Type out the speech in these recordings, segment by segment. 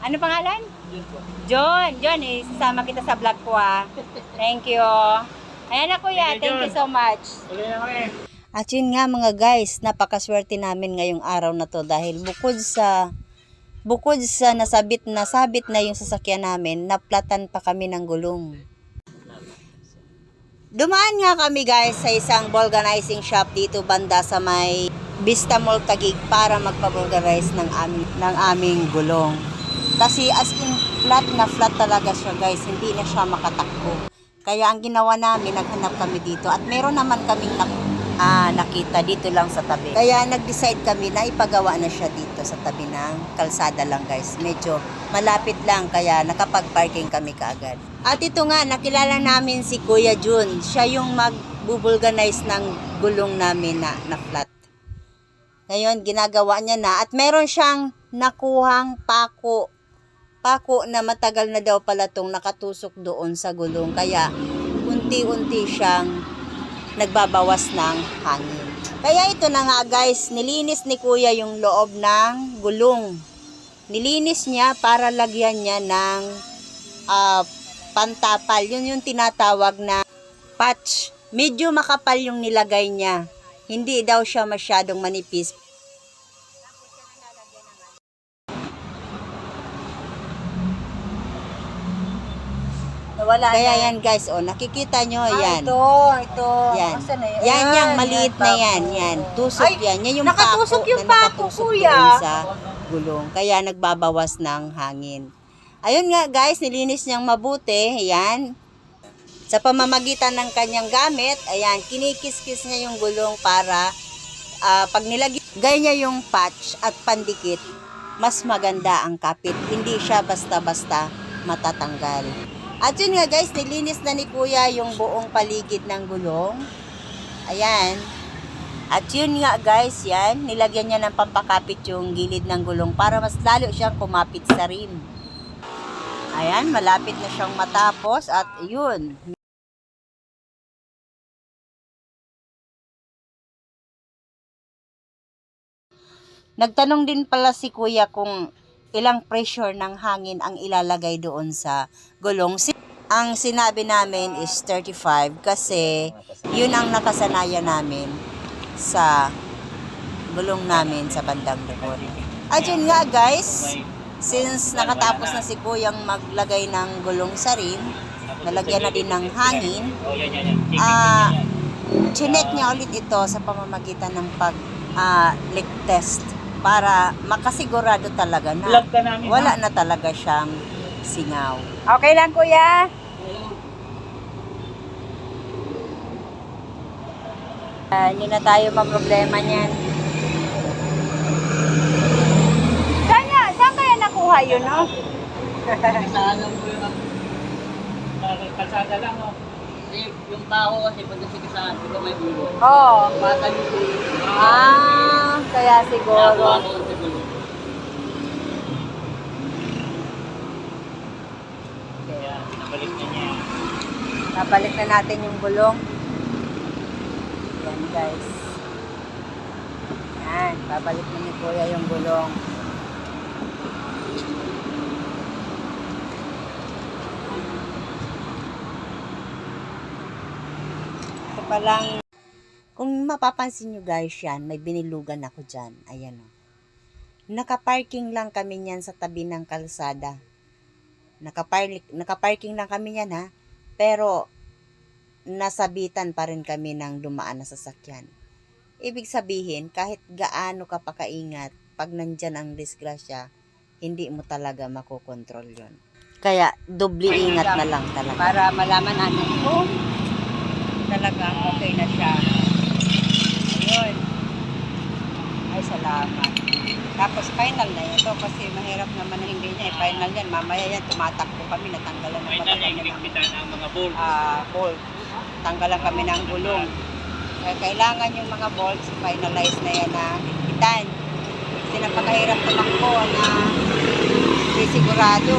Ano pangalan? Yun po. John, isasama kita sa vlog ko Thank you. Ayan na kuya, thank you so much. Tuloy na kami. At yun nga mga guys, napakaswerte namin ngayong araw na to dahil bukod sa nasabit na yung sasakyan namin, naplatan pa kami ng gulong. Dumaan nga kami guys sa isang vulcanizing shop dito banda sa may Vista Mall Taguig para magpa-vulcanize ng aming gulong. Kasi as in flat talaga siya guys, hindi na siya makatakbo. Kaya ang ginawa namin, naghanap kami dito at meron naman kaming nakita dito lang sa tabi. Kaya nag-decide kami na ipagawa na siya dito sa tabi ng kalsada lang guys. Medyo malapit lang kaya nakapag-parking kami kaagad. At ito nga, nakilala namin si Kuya Jun. Siya yung mag-vulcanize ng gulong namin na flat. Ngayon, ginagawa niya na at meron siyang nakuhang pako na matagal na daw pala itong nakatusok doon sa gulong. Kaya unti-unti siyang nagbabawas ng hangin. Kaya ito na nga guys, nilinis ni Kuya yung loob ng gulong. Nilinis niya para lagyan niya ng pantapal. Yun yung tinatawag na patch. Medyo makapal yung nilagay niya. Hindi daw siya masyadong manipis. Kaya yan guys, nakikita nyo, yan. Ito. Yan. Na Yan yung maliit na yan. Tusok yan. Yan yung nakatusok pako yung na nakatusok kuya. doon sa gulong. Kaya nagbabawas ng hangin. Ayun nga guys, nilinis niyang mabuti. Yan. Sa pamamagitan ng kanyang gamit, ayan, kinikis-kis niya yung gulong para pag nilagay niya yung patch at pandikit, mas maganda ang kapit. Hindi siya basta-basta matatanggal. At yun nga guys, nilinis na ni Kuya yung buong paligid ng gulong. Ayan. At yun nga guys, yan, nilagyan niya ng pampakapit yung gilid ng gulong para mas lalo siyang kumapit sa rim. Ayan, malapit na siyang matapos at yun. Nagtanong din pala si Kuya kung ilang pressure ng hangin ang ilalagay doon sa gulong. Ang sinabi namin is 35 kasi yun ang nakasanayan namin sa gulong namin sa bandang likod. At yun nga guys, since nakatapos na si Kuyang maglagay ng gulong sa rim, nalagyan na din ng hangin, chinek niya ulit ito sa pamamagitan ng leak test para makasigurado talaga na wala na talaga siyang singaw. Okay lang kuya? Hindi na tayo maproblema niyan. Saan kaya nakuha yun, no? Kasalanan mo yung kalsada lang, no? Yung tao kasi pag nasigasaan, di ba may gulo? Oo. Bata yung gulo. Kaya siguro. Kaya nabalik na niya. Nabalik na natin yung gulong. Yan guys. Yan, babalik na ni Kuya yung gulong. Ito palang, kung mapapansin nyo guys yan, may binilugan ako dyan. Ayan o. Nakaparking lang kami niyan sa tabi ng kalsada. Nakaparking lang kami niyan ha. Pero, nasabitan pa rin kami ng dumaan na sasakyan. Ibig sabihin, kahit gaano ka pa kaingat, pag nandyan ang disgrasya, hindi mo talaga makokontrol yon. Kaya, doble ingat na lang talaga. Para malaman natin kung talagang okay na siya. Ayun. Ay, salamat. Tapos, final na ito kasi mahirap naman na hindi niya. Final yan. Mamaya yan, tumatakbo kami. Natanggalan na matagal ng mga bolt. Bolt. Tanggalan kami ng gulong. Kaya kailangan yung mga bolts, finalize na yan na higpitan. Kasi napakahirap tumakbo na hindi sigurado.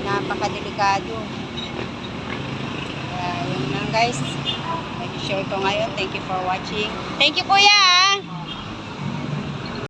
Napakadelikado. Kaya yun lang guys. May share ko ngayon. Thank you for watching. Thank you kuya!